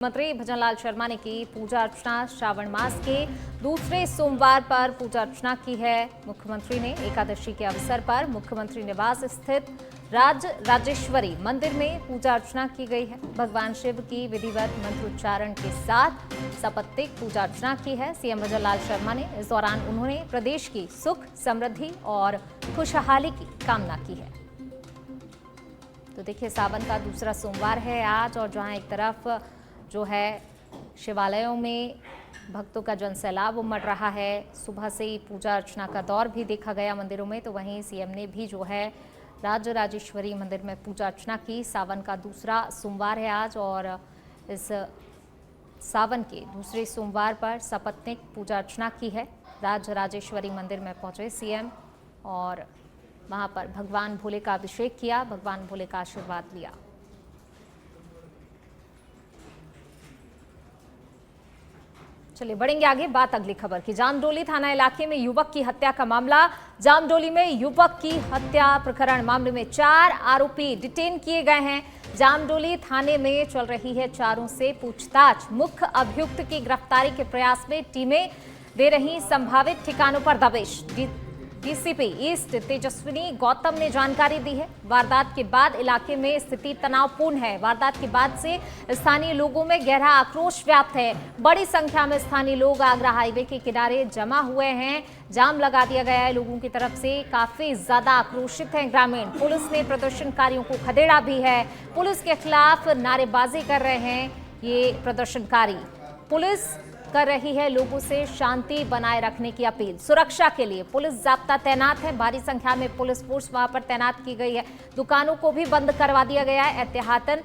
मंत्री भजनलाल शर्मा ने की पूजा अर्चना। श्रावण मास के दूसरे सोमवार पर पूजा अर्चना की है। मुख्यमंत्री ने एकादशी के अवसर पर मुख्यमंत्री निवास स्थित राजेश्वरी मंदिर में पूजा अर्चना की गई है। भगवान शिव की विधिवत मंत्रोच्चारण के साथ सपत्निक पूजा अर्चना की है। सीएम भजनलाल शर्मा ने इस दौरान उन्होंने प्रदेश की सुख समृद्धि और खुशहाली की कामना की है। तो देखिए, सावन का दूसरा सोमवार है आज, और जहां एक तरफ जो है शिवालयों में भक्तों का जनसैलाब उमड़ रहा है, सुबह से ही पूजा अर्चना का दौर भी देखा गया मंदिरों में, तो वहीं सीएम ने भी जो है राजेश्वरी मंदिर में पूजा अर्चना की। सावन का दूसरा सोमवार है आज, और इस सावन के दूसरे सोमवार पर सपत्निक पूजा अर्चना की है। राजेश्वरी मंदिर में पहुंचे सीएम और वहां पर भगवान भोले का अभिषेक किया, भगवान भोले का आशीर्वाद लिया। चलिए बढ़ेंगे आगे, बात अगली खबर की। जामडोली थाना इलाके में युवक की हत्या का मामला। जामडोली में युवक की हत्या प्रकरण मामले में 4 आरोपी डिटेन किए गए हैं। जामडोली थाने में चल रही है चारों से पूछताछ। मुख्य अभियुक्त की गिरफ्तारी के प्रयास में टीमें दे रही संभावित ठिकानों पर दबिश। डीसीपी ईस्ट तेजस्विनी गौतम ने जानकारी दी है। वारदात के बाद इलाके में स्थिति तनावपूर्ण है। वारदात के बाद से स्थानीय लोगों में गहरा आक्रोश व्याप्त है। बड़ी संख्या में स्थानीय लोग आगरा हाईवे के किनारे जमा हुए हैं। जाम लगा दिया गया है लोगों की तरफ से। काफी ज्यादा आक्रोशित हैं ग्रामीण। पुलिस ने प्रदर्शनकारियों को खदेड़ा भी है। पुलिस के खिलाफ नारेबाजी कर रहे हैं ये प्रदर्शनकारी। पुलिस कर रही है लोगों से शांति बनाए रखने की अपील। सुरक्षा के लिए पुलिस जाब्ता तैनात है। भारी संख्या में पुलिस फोर्स वहां पर तैनात की गई है। दुकानों को भी बंद करवा दिया गया है। एहतियातन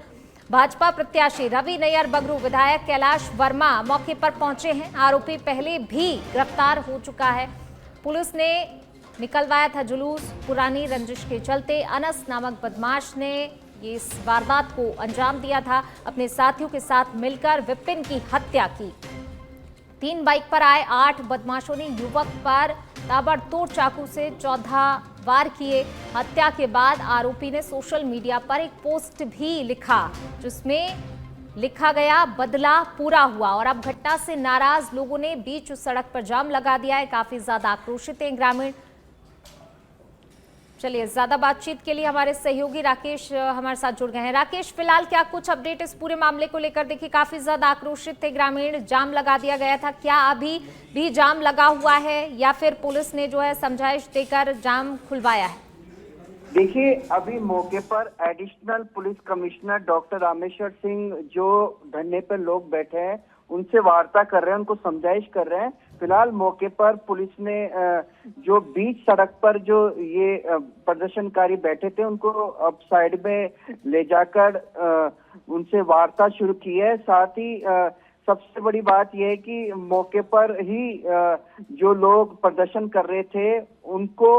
भाजपा प्रत्याशी रवि नैयर बगरू, विधायक कैलाश वर्मा मौके पर पहुंचे हैं। आरोपी पहले भी गिरफ्तार हो चुका है। पुलिस ने निकलवाया था जुलूस। पुरानी रंजिश के चलते अनस नामक बदमाश ने ये इस वारदात को अंजाम दिया था। अपने साथियों के साथ मिलकर विपिन की हत्या की। 3 बाइक पर आए 8 बदमाशों ने युवक पर ताबड़तोड़ चाकू से 14 वार किए। हत्या के बाद आरोपी ने सोशल मीडिया पर एक पोस्ट भी लिखा, जिसमें लिखा गया बदला पूरा हुआ। और अब घटना से नाराज लोगों ने बीच सड़क पर जाम लगा दिया है। काफी ज्यादा आक्रोशित हैं ग्रामीण। चलिए, ज्यादा बातचीत के लिए हमारे सहयोगी राकेश हमारे साथ जुड़ गए हैं। राकेश, फिलहाल क्या कुछ अपडेट इस पूरे मामले को लेकर? देखिए, काफी ज्यादा आक्रोशित थे ग्रामीण, जाम लगा दिया गया था। क्या अभी भी जाम लगा हुआ है या फिर पुलिस ने जो है समझाइश देकर जाम खुलवाया है? देखिए, अभी मौके पर additional police commissioner doctor Rameshwar Singh जो धरने पर लोग बैठे हैं उनसे वार्ता कर रहे हैं, उनको समझाइश कर रहे हैं। फिलहाल मौके पर पुलिस ने जो बीच सड़क पर जो ये प्रदर्शनकारी बैठे थे उनको अब साइड में ले जाकर उनसे वार्ता शुरू की है। साथ ही सबसे बड़ी बात यह है कि मौके पर ही जो लोग प्रदर्शन कर रहे थे उनको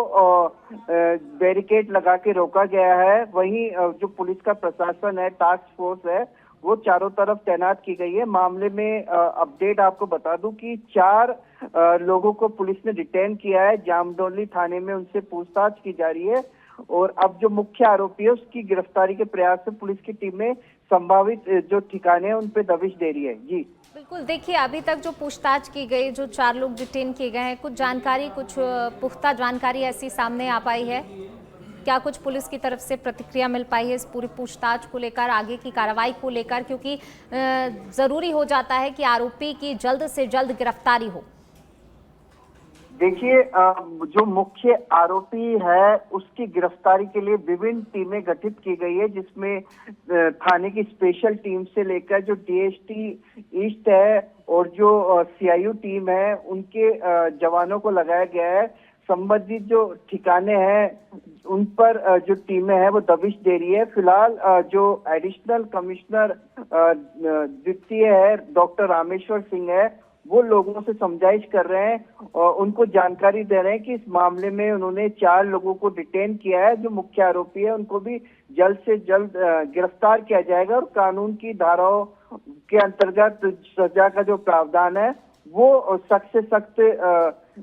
बैरिकेड लगा के रोका गया है। वहीं जो पुलिस का प्रशासन है, टास्क फोर्स है, वो चारों तरफ तैनात की गई है। मामले में अपडेट आपको बता दूं कि 4 लोगों को पुलिस ने डिटेन किया है। जामडोली थाने में उनसे पूछताछ की जा रही है और अब जो मुख्य आरोपी है उसकी गिरफ्तारी के प्रयास से पुलिस की टीमें संभावित जो ठिकाने हैं उन पे दबिश दे रही है। जी बिल्कुल, देखिए, अभी तक जो पूछताछ की गई, जो 4 लोग डिटेन किए गए हैं, कुछ जानकारी, कुछ पुख्ता जानकारी ऐसी सामने आ पाई है? क्या कुछ पुलिस की तरफ से प्रतिक्रिया मिल पाई है इस पूरी पूछताछ को लेकर, आगे की कार्रवाई को लेकर? क्योंकि जरूरी हो जाता है कि आरोपी की जल्द से जल्द गिरफ्तारी हो। देखिए, जो मुख्य आरोपी है उसकी गिरफ्तारी के लिए विभिन्न टीमें गठित की गई है, जिसमें थाने की स्पेशल टीम से लेकर जो डीएसटी ईस्ट है और जो सीआईयू टीम है उनके जवानों को लगाया गया है। संबंधित जो ठिकाने हैं उन पर जो टीमें हैं वो दबिश दे रही है। फिलहाल जो एडिशनल कमिश्नर द्वितीय है डॉक्टर रामेश्वर सिंह है, वो लोगों से समझाइश कर रहे हैं और उनको जानकारी दे रहे हैं कि इस मामले में उन्होंने 4 लोगों को डिटेन किया है। जो मुख्य आरोपी है उनको भी जल्द से जल्द गिरफ्तार किया जाएगा और कानून की धाराओं के अंतर्गत सजा का जो प्रावधान है वो सख्त से सख्त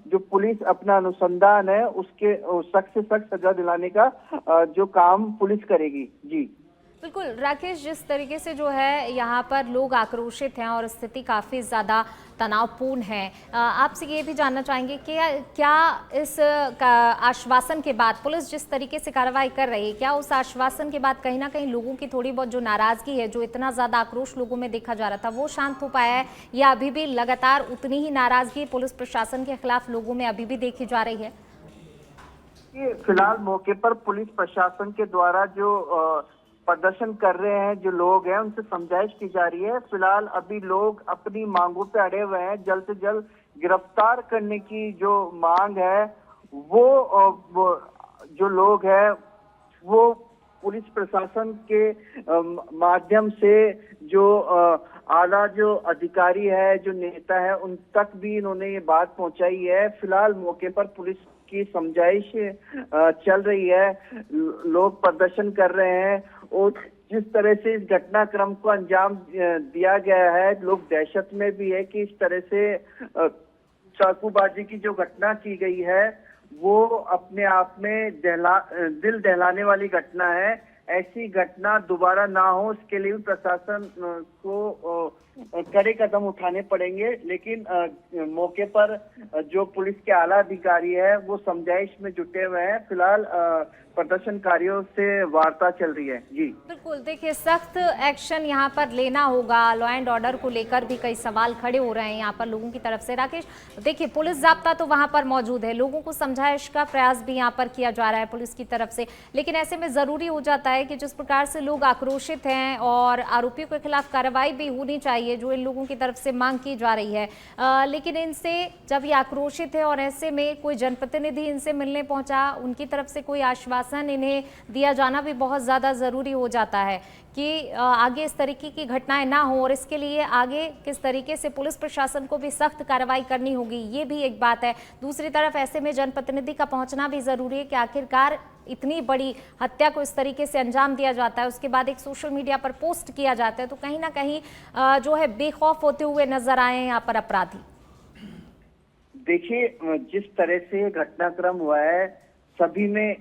जो पुलिस अपना अनुसंधान है उसके सख्त से सख्त सजा दिलाने का जो काम पुलिस करेगी। जी बिल्कुल राकेश, जिस तरीके से जो है यहाँ पर लोग आक्रोशित हैं और स्थिति काफ़ी ज़्यादा तनावपूर्ण है, आपसे ये भी जानना चाहेंगे कि क्या इस आश्वासन के बाद पुलिस जिस तरीके से कार्रवाई कर रही है, क्या उस आश्वासन के बाद कहीं ना कहीं लोगों की थोड़ी बहुत जो नाराज़गी है, जो इतना ज़्यादा आक्रोश लोगों में देखा जा रहा था, वो शांत हो पाया है, या अभी भी लगातार उतनी ही नाराज़गी पुलिस प्रशासन के खिलाफ लोगों में अभी भी देखी जा रही है? फिलहाल मौके पर पुलिस प्रशासन के द्वारा जो प्रदर्शन कर रहे हैं जो लोग हैं, उनसे समझाइश की जा रही है। फिलहाल अभी लोग अपनी मांगों पे अड़े हुए हैं। जल्द से जल्द गिरफ्तार करने की जो मांग है, वो जो लोग हैं वो पुलिस प्रशासन के माध्यम से जो आला जो अधिकारी है, जो नेता है, उन तक भी इन्होंने ये बात पहुंचाई है। फिलहाल मौके पर पुलिस की समझाइश चल रही है, लोग प्रदर्शन कर रहे हैं और जिस तरह से इस घटनाक्रम को अंजाम दिया गया है, लोग दहशत में भी है कि इस तरह से चाकूबाजी की जो घटना की गई है वो अपने आप में दिल दहलाने वाली घटना है। ऐसी घटना दोबारा ना हो, इसके लिए भी प्रशासन को कड़े कदम उठाने पड़ेंगे। लेकिन मौके पर जो पुलिस के आला अधिकारी है वो समझाइश में जुटे हुए हैं। फिलहाल प्रदर्शनकारियों से वार्ता चल रही है। जी बिल्कुल, देखिए सख्त एक्शन यहाँ पर लेना होगा। लॉ एंड ऑर्डर को लेकर भी कई सवाल खड़े हो रहे हैं यहाँ पर लोगों की तरफ से। राकेश, देखिए पुलिस जाब्ता तो वहाँ पर मौजूद है, लोगों को समझाइश का प्रयास भी यहाँ पर किया जा रहा है पुलिस की तरफ से, लेकिन ऐसे में जरूरी हो जाता है कि जिस प्रकार से लोग आक्रोशित हैं और आरोपियों के खिलाफ कार्रवाई भी होनी चाहिए जो इन लोगों की तरफ से मांग की जा रही है, लेकिन इनसे जब ये आक्रोशित है और ऐसे में कोई जनप्रतिनिधि इनसे मिलने पहुंचा, उनकी तरफ से कोई आश्वासन इन्हें दिया जाना भी बहुत ज्यादा जरूरी हो जाता है कि आगे इस तरीके की घटनाएं ना हो, और इसके लिए आगे किस तरीके से पुलिस प्रशासन को भी सख्त कार्रवाई करनी होगी, ये भी एक बात है। दूसरी तरफ ऐसे में जनप्रतिनिधि का पहुंचना भी जरूरी है कि आखिरकार इतनी बड़ी हत्या को इस तरीके से अंजाम दिया जाता है, उसके बाद एक सोशल मीडिया पर पोस्ट किया जाता है, तो कहीं ना कहीं जो है बेखौफ होते हुए नजर आए यहाँ पर अपराधी। देखिए, जिस तरह से घटनाक्रम हुआ है, सभी में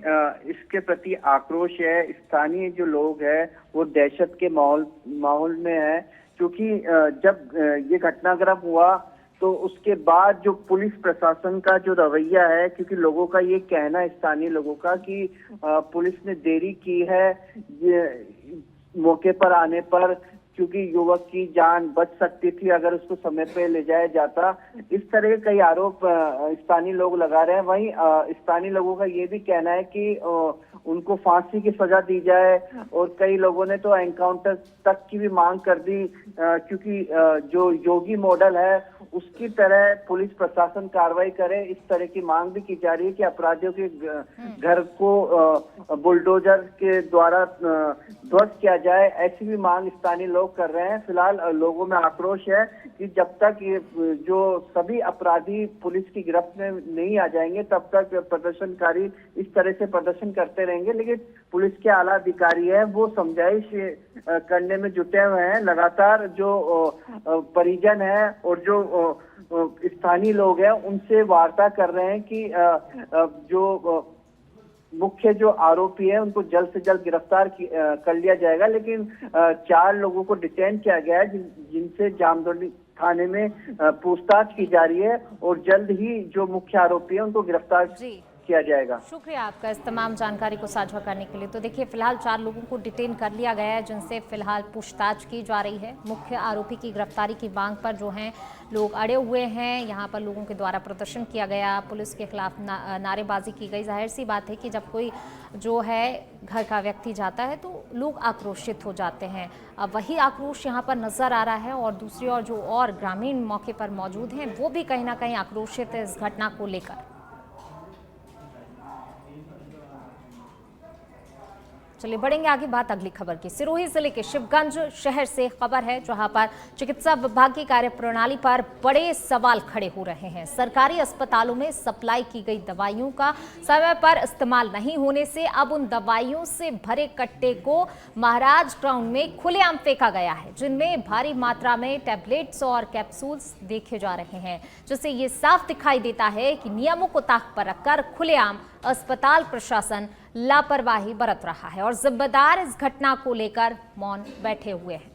इसके प्रति आक्रोश है। स्थानीय जो लोग हैं वो दहशत के माहौल में है, क्योंकि जब ये घटनाक्रम हुआ तो उसके बाद जो पुलिस प्रशासन का जो रवैया है, क्योंकि लोगों का ये कहना है, स्थानीय लोगों का, कि पुलिस ने देरी की है ये मौके पर आने पर, क्योंकि युवक की जान बच सकती थी अगर उसको समय पे ले जाया जाता। इस तरह के कई आरोप स्थानीय लोग लगा रहे हैं। वहीं स्थानीय लोगों का ये भी कहना है कि उनको फांसी की सजा दी जाए, और कई लोगों ने तो एनकाउंटर तक की भी मांग कर दी, क्योंकि जो योगी मॉडल है उसकी तरह पुलिस प्रशासन कार्रवाई करे, इस तरह की मांग भी की जा रही है कि अपराधियों के घर को बुलडोजर के द्वारा ध्वस्त किया जाए। ऐसी भी मांग स्थानीय लोग कर रहे हैं। फिलहाल लोगों में आक्रोश है कि जब तक ये जो सभी अपराधी पुलिस की गिरफ्त में नहीं आ जाएंगे तब तक प्रदर्शनकारी इस तरह से प्रदर्शन करते रहेंगे। लेकिन पुलिस के आला अधिकारी है वो समझाइश करने में जुटे हुए हैं। लगातार जो परिजन है और जो स्थानीय लोग हैं उनसे वार्ता कर रहे हैं कि जो मुख्य जो आरोपी है उनको जल्द से जल्द गिरफ्तार कर लिया जाएगा। लेकिन 4 लोगों को डिटेन किया गया है जिनसे जामदोली थाने में पूछताछ की जा रही है, और जल्द ही जो मुख्य आरोपी है उनको गिरफ्तार किया जाएगा। शुक्रिया आपका इस तमाम जानकारी को साझा करने के लिए। तो देखिए फिलहाल 4 लोगों को डिटेन कर लिया गया है जिनसे फिलहाल पूछताछ की जा रही है। मुख्य आरोपी की गिरफ्तारी की मांग पर जो हैं लोग अड़े हुए हैं। यहाँ पर लोगों के द्वारा प्रदर्शन किया गया, पुलिस के खिलाफ नारेबाजी की गई। जाहिर सी बात है कि जब कोई जो है घर का व्यक्ति जाता है तो लोग आक्रोशित हो जाते हैं। अब वही आक्रोश यहाँ पर नजर आ रहा है, और दूसरी ओर जो और ग्रामीण मौके पर मौजूद हैं वो भी कहीं ना कहीं आक्रोशित है इस घटना को लेकर। चलिए बढ़ेंगे आगे, बात अगली खबर की। सिरोही जिले के शिवगंज शहर से खबर है जहां पर चिकित्सा विभाग की कार्यप्रणाली पर बड़े सवाल खड़े हो रहे हैं। सरकारी अस्पतालों में सप्लाई की गई दवाइयों का समय पर इस्तेमाल नहीं होने से अब उन दवाइयों से भरे कट्टे को महाराज ग्राउंड में खुलेआम फेंका गया है, जिनमें भारी मात्रा में टैबलेट्स और कैप्सूल्स देखे जा रहे हैं, जिससे ये साफ दिखाई देता है कि नियमों को ताक पर रखकर खुलेआम अस्पताल प्रशासन लापरवाही बरत रहा है और जिम्मेदार इस घटना को लेकर मौन बैठे हुए हैं।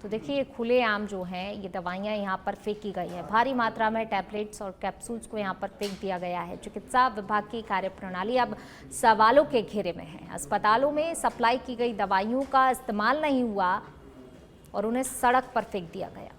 तो देखिए खुलेआम जो है ये दवाइयां यहाँ पर फेंकी गई है, भारी मात्रा में टैबलेट्स और कैप्सूल्स को यहाँ पर फेंक दिया गया है। चिकित्सा विभाग की कार्यप्रणाली अब सवालों के घेरे में है। अस्पतालों में सप्लाई की गई दवाइयों का इस्तेमाल नहीं हुआ और उन्हें सड़क पर फेंक दिया गया।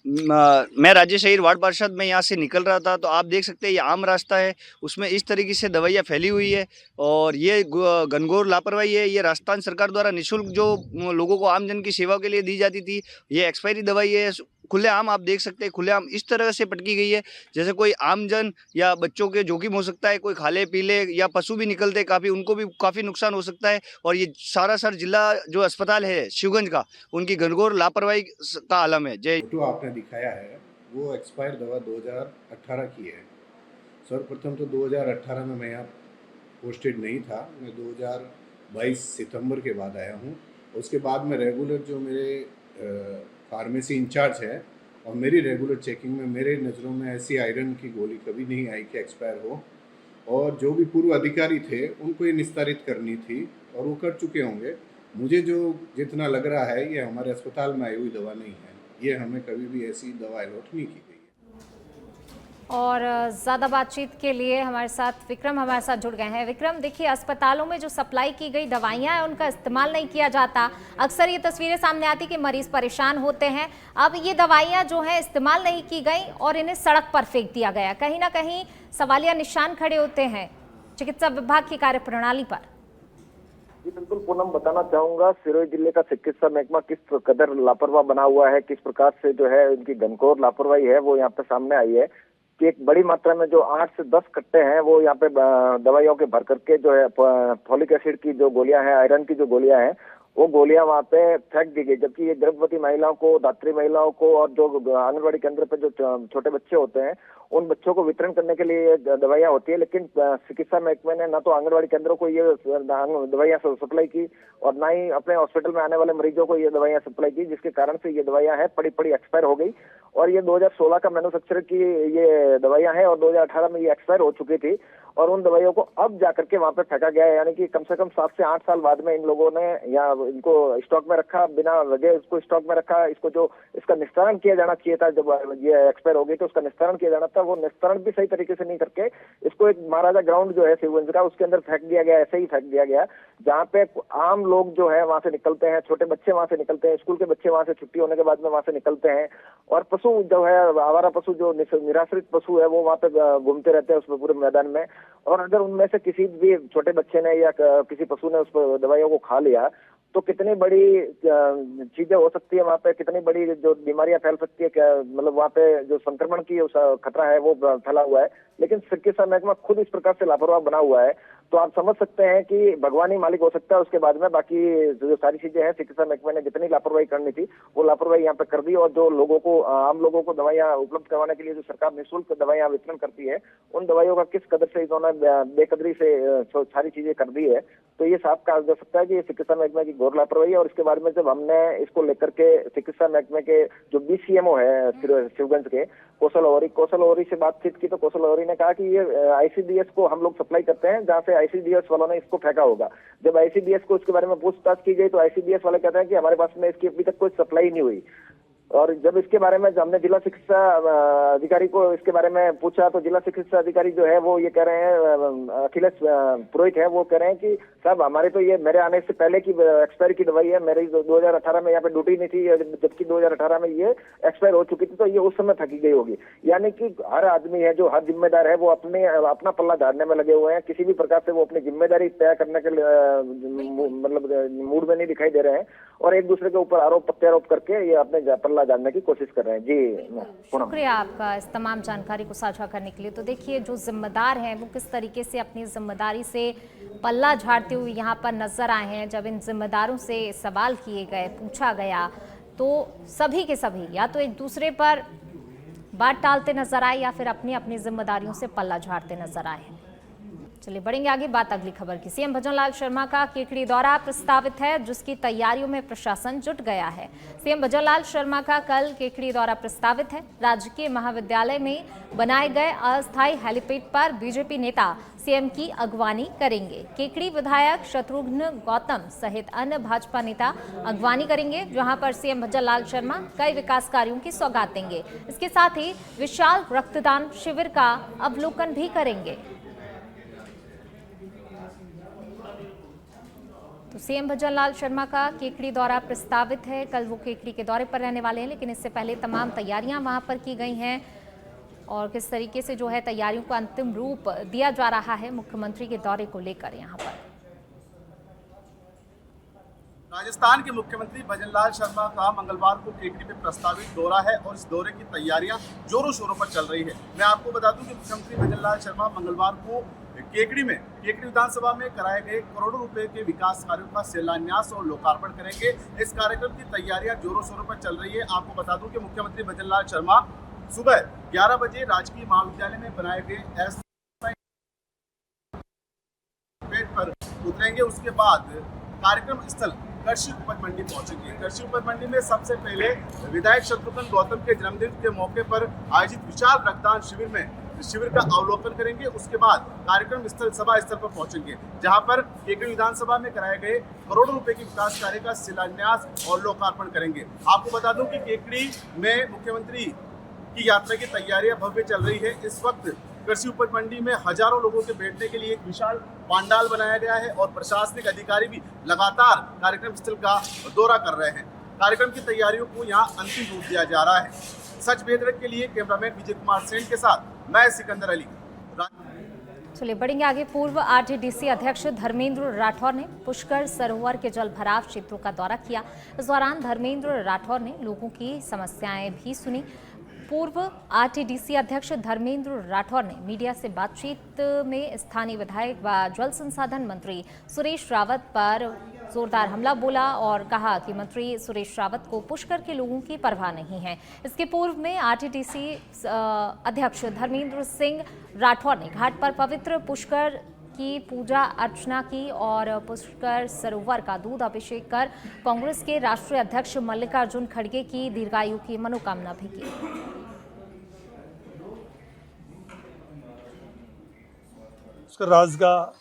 मैं राजेश अय्यर वार्ड पार्षद में यहाँ से निकल रहा था, तो आप देख सकते हैं ये आम रास्ता है, उसमें इस तरीके से दवाइयाँ फैली हुई है और ये घनघोर लापरवाही है। ये राजस्थान सरकार द्वारा निःशुल्क जो लोगों को आमजन की सेवा के लिए दी जाती थी, ये एक्सपायरी दवाई है। खुलेआम आप देख सकते हैं, खुलेआम इस तरह से पटकी गई है जैसे कोई आमजन या बच्चों के जोखिम हो सकता है, कोई खाले पीले या पशु भी निकलते काफ़ी, उनको भी काफ़ी नुकसान हो सकता है। और ये सारासर जिला जो अस्पताल है शिवगंज का, उनकी घनघोर लापरवाही का आलम है। जय। जो आपने दिखाया है वो एक्सपायर दवा 2018 की है। सर्वप्रथम तो 2018 में मैं यहाँ पोस्टेड नहीं था, मैं 2022 सितंबर के बाद आया हूँ। उसके बाद में रेगुलर जो मेरे फार्मेसी इंचार्ज है और मेरी रेगुलर चेकिंग में मेरे नज़रों में ऐसी आयरन की गोली कभी नहीं आई कि एक्सपायर हो। और जो भी पूर्व अधिकारी थे उनको ये निस्तारित करनी थी और वो कर चुके होंगे। मुझे जो जितना लग रहा है ये हमारे अस्पताल में आई हुई दवा नहीं है, ये हमें कभी भी ऐसी दवा अलॉट नहीं की गई है। और ज़्यादा बातचीत के लिए हमारे साथ विक्रम हमारे साथ जुड़ गए हैं। विक्रम, देखिए अस्पतालों में जो सप्लाई की गई दवाइयां हैं उनका इस्तेमाल नहीं किया जाता। अक्सर ये तस्वीरें सामने आती कि मरीज परेशान होते हैं। अब ये दवाइयां जो है इस्तेमाल नहीं की गई और इन्हें सड़क पर फेंक दिया गया। कहीं ना कहीं सवालिया निशान खड़े होते हैं चिकित्सा विभाग की कार्यप्रणाली पर। जी बिल्कुल पूनम, बताना चाहूंगा सिरोही जिले का चिकित्सा महकमा किस कदर लापरवाह बना हुआ है, किस प्रकार से जो है उनकी घनघोर लापरवाही है वो यहाँ पे सामने आई है कि एक बड़ी मात्रा में जो 8 से 10 कट्टे हैं वो यहाँ पे दवाइयों के भर करके जो है फॉलिक एसिड की जो गोलियां हैं, आयरन की जो गोलियां हैं, वो गोलियां वहाँ पे फेंक दी गई। जबकि ये गर्भवती महिलाओं को, दात्री महिलाओं को और जो आंगनबाड़ी केंद्र पे जो छोटे बच्चे होते हैं उन बच्चों को वितरण करने के लिए दवाइयां होती है। लेकिन चिकित्सा महकमे ने न तो आंगनबाड़ी केंद्रों को ये दवाइयां सप्लाई की और ना ही अपने हॉस्पिटल में आने वाले मरीजों को ये दवाइयां सप्लाई की, जिसके कारण से ये दवाइयां हैं पड़ी एक्सपायर हो गई। और ये 2016 का मैन्युफैक्चर की ये दवाइयां हैं और 2018 में ये एक्सपायर हो चुकी थी और उन दवाइयों को अब जाकर के वहां पे फेंका गया है। यानी कि कम से कम 7 से 8 साल बाद में इन लोगों ने या इनको स्टॉक में रखा, बिना वजह इसको स्टॉक में रखा। इसको जो इसका निस्तारण किया जाना चाहिए था, जब ये एक्सपायर हो गई तो उसका निस्तारण किया जाना था, वो निस्तारण भी सही तरीके से नहीं करके इसको एक महाराजा ग्राउंड जो है शिवगंज का, उसके अंदर फेंक दिया गया। ऐसे ही फेंक दिया गया जहाँ पे आम लोग जो है वहां से निकलते हैं, छोटे बच्चे वहां से निकलते हैं, स्कूल के बच्चे वहां से छुट्टी होने के बाद में वहां से निकलते हैं और पशु जो है, आवारा पशु जो निराश्रित पशु है वो वहां पे घूमते रहते हैं उसमें पूरे मैदान में। और अगर उनमें से किसी भी छोटे बच्चे ने या किसी पशु ने उस दवाइयों को खा लिया तो कितनी बड़ी चीजें हो सकती है वहाँ पे, कितनी बड़ी जो बीमारियां फैल सकती है, मतलब वहाँ पे जो संक्रमण की खतरा है वो फैला हुआ है। लेकिन चिकित्सा महकमा खुद इस प्रकार से लापरवाह बना हुआ है तो आप समझ सकते हैं कि भगवान ही मालिक हो सकता है उसके बाद में। बाकी जो सारी चीजें हैं चिकित्सा महकमे ने जितनी लापरवाही करनी थी वो लापरवाही यहाँ पे कर दी और जो लोगों को, आम लोगों को दवाइयां उपलब्ध करवाने के लिए जो सरकार निःशुल्क दवाइयां वितरण करती है, उन दवाइयों का किस कदर से इन्होंने बेकदरी से सारी चीजें कर दी है। तो ये साफ कहा जा सकता है कि ये चिकित्सा महकमे की घोर लापरवाही है। और इसके बारे में जब हमने इसको लेकर के चिकित्सा महकमे के जो BCMO है शिवगंज के कौशल औरी से बातचीत की तो कौशल औरी ने कहा कि ये ICDS को हम लोग सप्लाई करते हैं, जहाँ से ICDS वालों ने इसको फेंका होगा। जब ICDS को इसके बारे में पूछताछ की गई तो ICDS वाले कहते हैं कि हमारे पास में इसकी अभी तक कोई सप्लाई नहीं हुई। और जब इसके बारे में हमने जिला चिकित्सा अधिकारी को इसके बारे में पूछा तो जिला चिकित्सा अधिकारी जो है वो ये कह रहे हैं, अखिलेश पुरोहित है, वो कह रहे हैं कि साहब हमारे तो ये मेरे आने से पहले की एक्सपायर की दवाई है, मेरी 2018 में यहाँ पे ड्यूटी नहीं थी, जबकि 2018 में ये एक्सपायर हो चुकी थी तो ये उस समय फेंकी गई होगी। यानी कि हर आदमी है जो हर जिम्मेदार है वो अपना पल्ला झाड़ने में लगे हुए हैं, किसी भी प्रकार से वो अपनी जिम्मेदारी तय करने के मतलब मूड में नहीं दिखाई दे रहे हैं और एक दूसरे के ऊपर आरोप प्रत्यारोप करके ये अपने पल्ला जानने की कोशिश कर रहे हैं। जी शुक्रिया आपका इस तमाम जानकारी को साझा करने के लिए। तो देखिए जो जिम्मेदार हैं वो किस तरीके से अपनी जिम्मेदारी से पल्ला झाड़ते हुए यहाँ पर नजर आए हैं। जब इन जिम्मेदारों से सवाल किए गए, पूछा गया तो सभी के सभी या तो एक दूसरे पर बात टालते नजर आए या फिर अपनी अपनी जिम्मेदारियों से पल्ला झाड़ते नजर आए हैं। चलिए बढ़ेंगे आगे, बात अगली खबर की। सीएम भजनलाल शर्मा का केकड़ी दौरा प्रस्तावित है, जिसकी तैयारियों में प्रशासन जुट गया है। सीएम भजनलाल शर्मा का कल केकड़ी दौरा प्रस्तावित है। राजकीय महाविद्यालय में बनाए गए अस्थायी हेलीपैड पर बीजेपी नेता सीएम की अगवानी करेंगे। केकड़ी विधायक शत्रुघ्न गौतम सहित अन्य भाजपा नेता अगवानी करेंगे, जहां पर सीएम भजनलाल शर्मा कई विकास कार्यों की सौगात देंगे। इसके साथ ही विशाल रक्तदान शिविर का अवलोकन भी करेंगे। तो सीएम भजनलाल शर्मा का केकड़ी दौरा प्रस्तावित है। कल वो केकड़ी के दौरे पर रहने वाले हैं, लेकिन इससे पहले तमाम तैयारियां वहां पर की गई हैं और किस तरीके से जो है तैयारियों को अंतिम रूप दिया जा रहा है मुख्यमंत्री के दौरे को लेकर यहां पर। राजस्थान के मुख्यमंत्री भजनलाल शर्मा का मंगलवार को केकड़ी में प्रस्तावित दौरा है और इस दौरे की तैयारियां जोरों शोरों पर चल रही है। मैं आपको बता दूं कि मुख्यमंत्री भजनलाल शर्मा मंगलवार को केकड़ी विधानसभा में कराए गए करोड़ों रुपए के विकास कार्यों का शिलान्यास और लोकार्पण करेंगे। इस कार्यक्रम की तैयारियां जोरों शोरों पर चल रही है। आपको बता दूं कि मुख्यमंत्री भजनलाल शर्मा सुबह 11 बजे राजकीय महाविद्यालय में बनाए गए पर उतरेंगे। उसके बाद कार्यक्रम स्थल कृषि उपज मंडी पहुंचेंगे। कृषि उपज मंडी में सबसे पहले विधायक शत्रुघ्न गौतम के जन्मदिन के मौके पर आयोजित विशाल रक्तदान शिविर का अवलोकन करेंगे। उसके बाद कार्यक्रम स्थल सभा स्थल पर पहुंचेंगे, जहां पर केकड़ी विधानसभा में कराए गए करोड़ों रुपए के विकास कार्य का शिलान्यास और लोकार्पण करेंगे। आपको बता दूं कि केकड़ी में मुख्यमंत्री की यात्रा की तैयारियां भव्य चल रही है। इस वक्त कृषि उपज मंडी में हजारों लोगों के बैठने के लिए एक विशाल पंडाल बनाया गया है और प्रशासनिक अधिकारी भी लगातार कार्यक्रम स्थल का दौरा कर रहे हैं। कार्यक्रम की तैयारियों को यहाँ अंतिम रूप दिया जा रहा है। सच बेदरक के लिए कैमरामैन विजय कुमार सेन के साथ मैं सिकंदर अली। चलिए बढ़ेंगे आगे। पूर्व आरटीडीसी अध्यक्ष धर्मेंद्र राठौर ने पुष्कर सरोवर के जल भराव क्षेत्रों का दौरा किया। इस दौरान धर्मेंद्र राठौर ने लोगों की समस्याएं भी सुनी। पूर्व आरटीडीसी अध्यक्ष धर्मेंद्र राठौर ने मीडिया से बातचीत में स्थानीय विधायक व जल संसाधन मंत्री सुरेश रावत पर जोरदार हमला बोला और कहा कि मंत्री सुरेश रावत को पुष्कर के लोगों की परवाह नहीं है। इसके पूर्व में आरटीडीसी अध्यक्ष धर्मेंद्र सिंह राठौर ने घाट पर पवित्र पुष्कर की पूजा अर्चना की और पुष्कर सरोवर का दूध अभिषेक कर कांग्रेस के राष्ट्रीय अध्यक्ष मल्लिकार्जुन खड़गे की दीर्घायु की मनोकामना भी की। पुष्कर राज का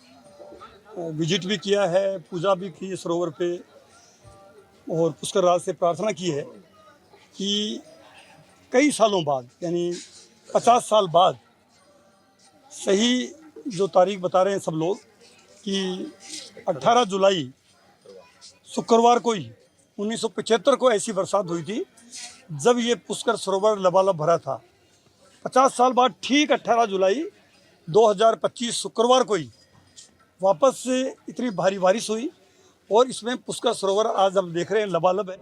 विजिट भी किया है, पूजा भी की सरोवर पे और पुष्कर राज से प्रार्थना की है कि कई सालों बाद यानी 50 साल बाद सही जो तारीख बता रहे हैं सब लोग कि 18 जुलाई शुक्रवार को ही 1975 को ऐसी बरसात हुई थी जब ये पुष्कर सरोवर लबालब भरा था। 50 साल बाद ठीक 18 जुलाई 2025 शुक्रवार को ही वापस से इतनी भारी बारिश हुई और इसमें पुष्कर सरोवर आज हम देख रहे हैं लबालब है।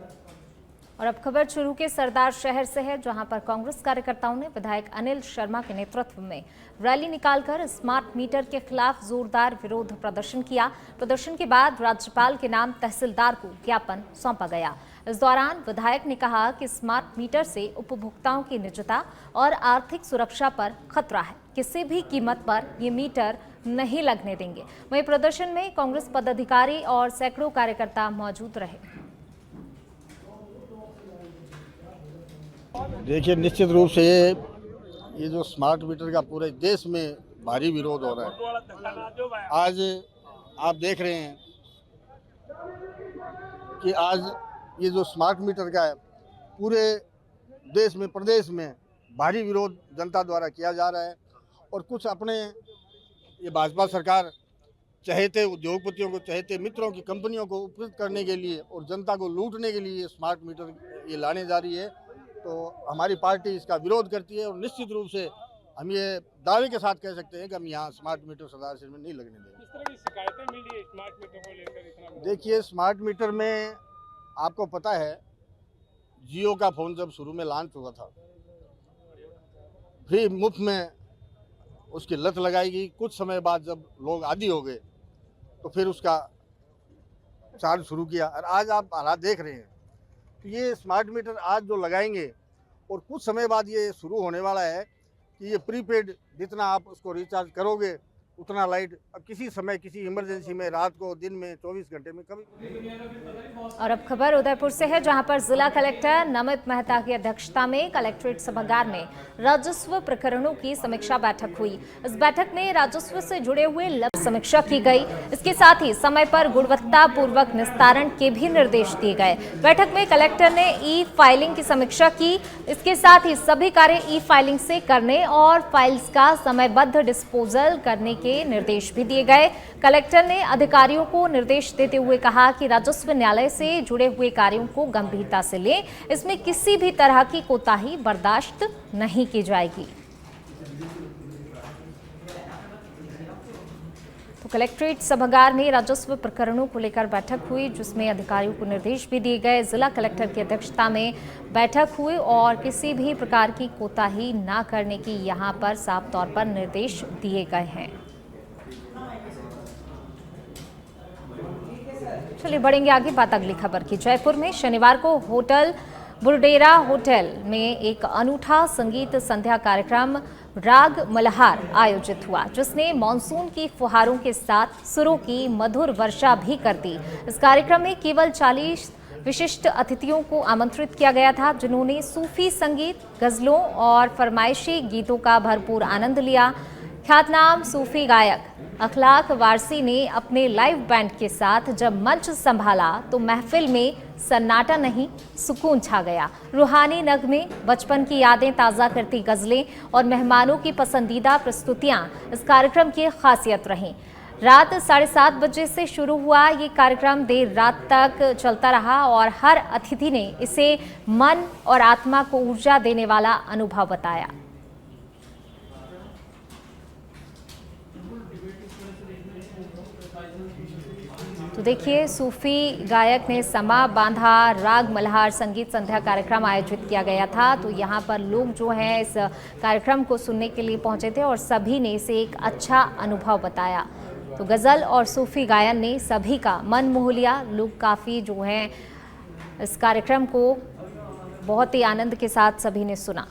और अब खबर चूरू के सरदार शहर से है, जहां पर कांग्रेस कार्यकर्ताओं ने विधायक अनिल शर्मा के नेतृत्व में रैली निकालकर स्मार्ट मीटर के खिलाफ जोरदार विरोध प्रदर्शन किया। प्रदर्शन के बाद राज्यपाल के नाम तहसीलदार को ज्ञापन सौंपा गया। इस दौरान विधायक ने कहा कि स्मार्ट मीटर से उपभोक्ताओं की निजता और आर्थिक सुरक्षा पर खतरा है। किसी भी कीमत पर ये मीटर नहीं लगने देंगे। वहीं प्रदर्शन में कांग्रेस पदाधिकारी और सैकड़ों कार्यकर्ता मौजूद रहे। देखिए, निश्चित रूप से ये जो स्मार्ट मीटर का पूरे देश में भारी विरोध हो रहा है। आज आप देख रहे हैं कि आज ये जो स्मार्ट मीटर का है पूरे देश में प्रदेश में भारी विरोध जनता द्वारा किया जा रहा है और कुछ अपने ये भाजपा सरकार चहेते उद्योगपतियों को, चहेते मित्रों की कंपनियों को उपकृत करने के लिए और जनता को लूटने के लिए स्मार्ट मीटर ये लाने जा रही है। तो हमारी पार्टी इसका विरोध करती है और निश्चित रूप से हम ये दावे के साथ कह सकते हैं कि हम यहाँ स्मार्ट मीटर सरदार शहर में नहीं लगने देंगे। किस तरह की शिकायतें मिली है स्मार्ट मीटर को लेकर इतना? देखिए, स्मार्ट मीटर में आपको पता है जियो का फ़ोन जब शुरू में लॉन्च हुआ था फ्री मुफ्त में उसकी लत लगाई गई। कुछ समय बाद जब लोग आदी हो गए तो फिर उसका चार्ज शुरू किया और आज आप हालात देख रहे हैं। तो ये स्मार्ट मीटर आज जो लगाएंगे और कुछ समय बाद ये शुरू होने वाला है कि ये प्रीपेड जितना आप उसको रिचार्ज करोगे उतना लाइट अब किसी समय किसी इमरजेंसी में रात को दिन में 24 घंटे में कभी। और अब खबर उदयपुर से है, जहां पर जिला कलेक्टर नमित मेहता की अध्यक्षता में कलेक्ट्रेट सभागार में राजस्व प्रकरणों की समीक्षा बैठक हुई। इस बैठक में राजस्व से जुड़े हुए समीक्षा की गई। इसके साथ ही समय पर गुणवत्ता पूर्वक निस्तारण के भी निर्देश दिए गए। बैठक में कलेक्टर ने ई फाइलिंग की समीक्षा की। इसके साथ ही सभी कार्य ई फाइलिंग से करने और फाइल्स का समयबद्ध डिस्पोजल करने के निर्देश भी दिए गए। कलेक्टर ने अधिकारियों को निर्देश देते हुए कहा कि राजस्व न्यायालय से जुड़े हुए कार्यों को गंभीरता से लें। इसमें किसी भी तरह की कोताही बर्दाश्त नहीं की जाएगी। तो कलेक्ट्रेट सभागार में राजस्व प्रकरणों को लेकर बैठक हुई, जिसमें अधिकारियों को निर्देश भी दिए गए। जिला कलेक्टर की अध्यक्षता में बैठक हुई और किसी भी प्रकार की कोताही न करने की यहां पर साफ तौर पर निर्देश दिए गए हैं। चलिए बढ़ेंगे आगे, बात अगली खबर की। जयपुर में शनिवार को होटल बुरडेरा होटल में एक अनूठा संगीत संध्या कार्यक्रम राग मल्हार आयोजित हुआ, जिसने मॉनसून की फुहारों के साथ सुरों की मधुर वर्षा भी कर दी। इस कार्यक्रम में केवल 40 विशिष्ट अतिथियों को आमंत्रित किया गया था, जिन्होंने सूफी संगीत, गजलों और फरमाइशी गीतों का भरपूर आनंद लिया। ख्यातनाम सूफी गायक अखलाक वारसी ने अपने लाइव बैंड के साथ जब मंच संभाला तो महफिल में सन्नाटा नहीं, सुकून छा गया। रूहानी नगमे, बचपन की यादें ताज़ा करती गजलें और मेहमानों की पसंदीदा प्रस्तुतियां इस कार्यक्रम की खासियत रहीं। रात 7:30 बजे से शुरू हुआ ये कार्यक्रम देर रात तक चलता रहा और हर अतिथि ने इसे मन और आत्मा को ऊर्जा देने वाला अनुभव बताया। तो देखिए, सूफी गायक ने समा बांधा राग मल्हार संगीत संध्या कार्यक्रम आयोजित किया गया था। तो यहाँ पर लोग जो हैं इस कार्यक्रम को सुनने के लिए पहुंचे थे और सभी ने इसे एक अच्छा अनुभव बताया। तो गज़ल और सूफी गायन ने सभी का मन मोह लिया। लोग काफ़ी जो हैं इस कार्यक्रम को बहुत ही आनंद के साथ सभी ने सुना।